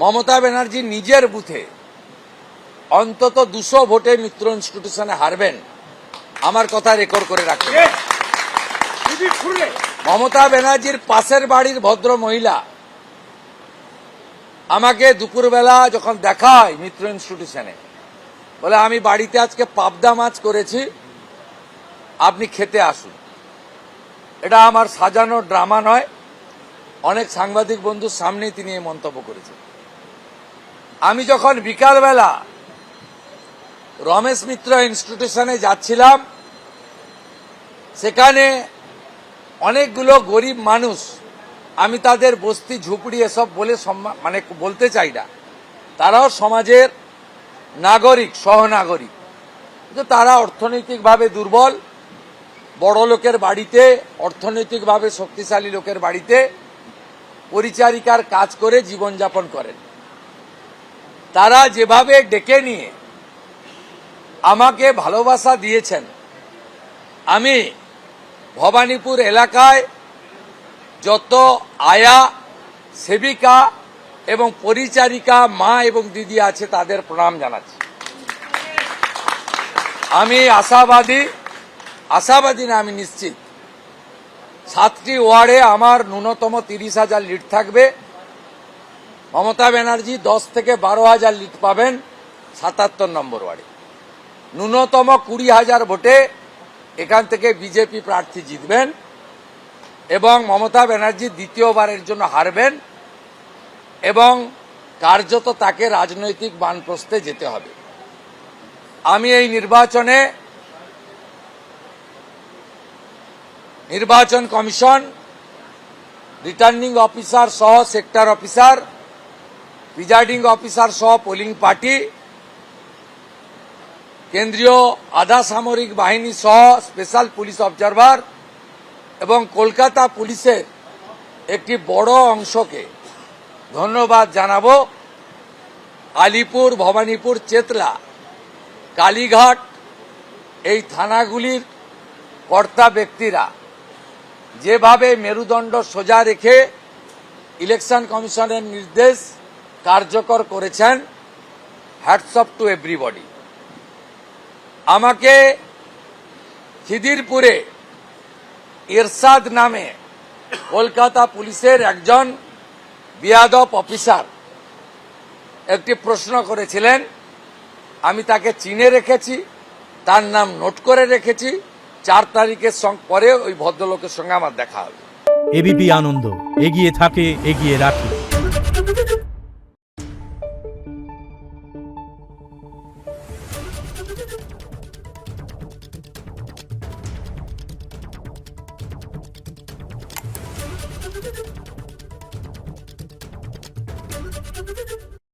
মমতা ব্যানার্জি নিজের বুথে অন্তত 200 ভোটে মিত্র ইনস্টিটিউশনে হারবেন, আমার কথা রেকর্ড করে রাখবেন। মমতা ব্যানার্জির পাশের বাড়ির ভদ্র মহিলা আমাকে দুপুরবেলা যখন দেখা হয় মিত্র ইনস্টিটিউশনে, বলে আমি বাড়িতে আজকে পাবদা মাছ করেছি, আপনি খেতে আসুন। এটা আমার সাজানো ড্রামা নয়, অনেক সাংবাদিক বন্ধুর সামনেই তিনি এই মন্তব্য করেছেন। আমি যখন বিকালবেলা রমেশ মিত্র ইনস্টিটিউশনে যাচ্ছিলাম, সেখানে অনেকগুলো গরিব মানুষ, আমি তাদের বস্তি ঝুপড়ি এসব বলে মানে বলতে চাই না, তারাও সমাজের নাগরিক, সহনাগরিক, কিন্তু তারা অর্থনৈতিকভাবে দুর্বল, বড় লোকের বাড়িতে, অর্থনৈতিকভাবে শক্তিশালী লোকের বাড়িতে পরিচারিকার কাজ করে জীবনযাপন করেন। তারা যেভাবে ডেকে নিয়ে আমাকে ভালোবাসা দিয়েছেন, আমি ভবানীপুর এলাকায় যত আয়া, সেবিকা এবং পরিচারিকা মা এবং দিদি আছে তাদের প্রণাম জানাচ্ছি। আমি আশাবাদী না, আমি নিশ্চিত 7টি ওয়ার্ডে আমার ন্যূনতম 30,000 লিড থাকবে। মমতা ব্যানার্জি 10 থেকে 12,000 লিড পাবেন 77 নম্বর ওয়ার্ডে। ন্যূনতম 20,000 ভোটে এখান থেকে বিজেপি প্রার্থী জিতবেন এবং মমতা ব্যানার্জি দ্বিতীয়বারের জন্য হারবেন এবং কার্যত তাকে রাজনৈতিক বানপ্রস্থে যেতে হবে। আমি এই নির্বাচন কমিশন, রিটার্নিং অফিসার সহ সেক্টর অফিসার, প্রিজাইডিং অফিসার সহ পোলিং পার্টি, কেন্দ্রীয় আধা সামরিক বাহিনী সহ স্পেশাল পুলিশ অবজারভার এবং কলকাতা পুলিশের একটি বড় অংশকে ধন্যবাদ জানাবো। আলিপুর, ভবানীপুর, চেতলা, কালীঘাট এই থানাগুলির কর্তা ব্যক্তিরা যেভাবে মেরুদণ্ড সোজা রেখে ইলেকশন কমিশনের নির্দেশ কার্যকর করেছেন, হ্যাটস অফ টু এভরিবডি। আমাকে খিদিরপুরে এরশাদ নামে কলকাতা পুলিশের একজন বিয়াদব অফিসার একটি প্রশ্ন করেছিলেন, আমি তাকে চিনে রেখেছি, তার নাম নোট করে রেখেছি। 4 তারিখের পরে ওই ভদ্রলোকের সঙ্গে আমার দেখা হবে। এবিপি আনন্দ, এগিয়ে থাকে, এগিয়ে রাখে।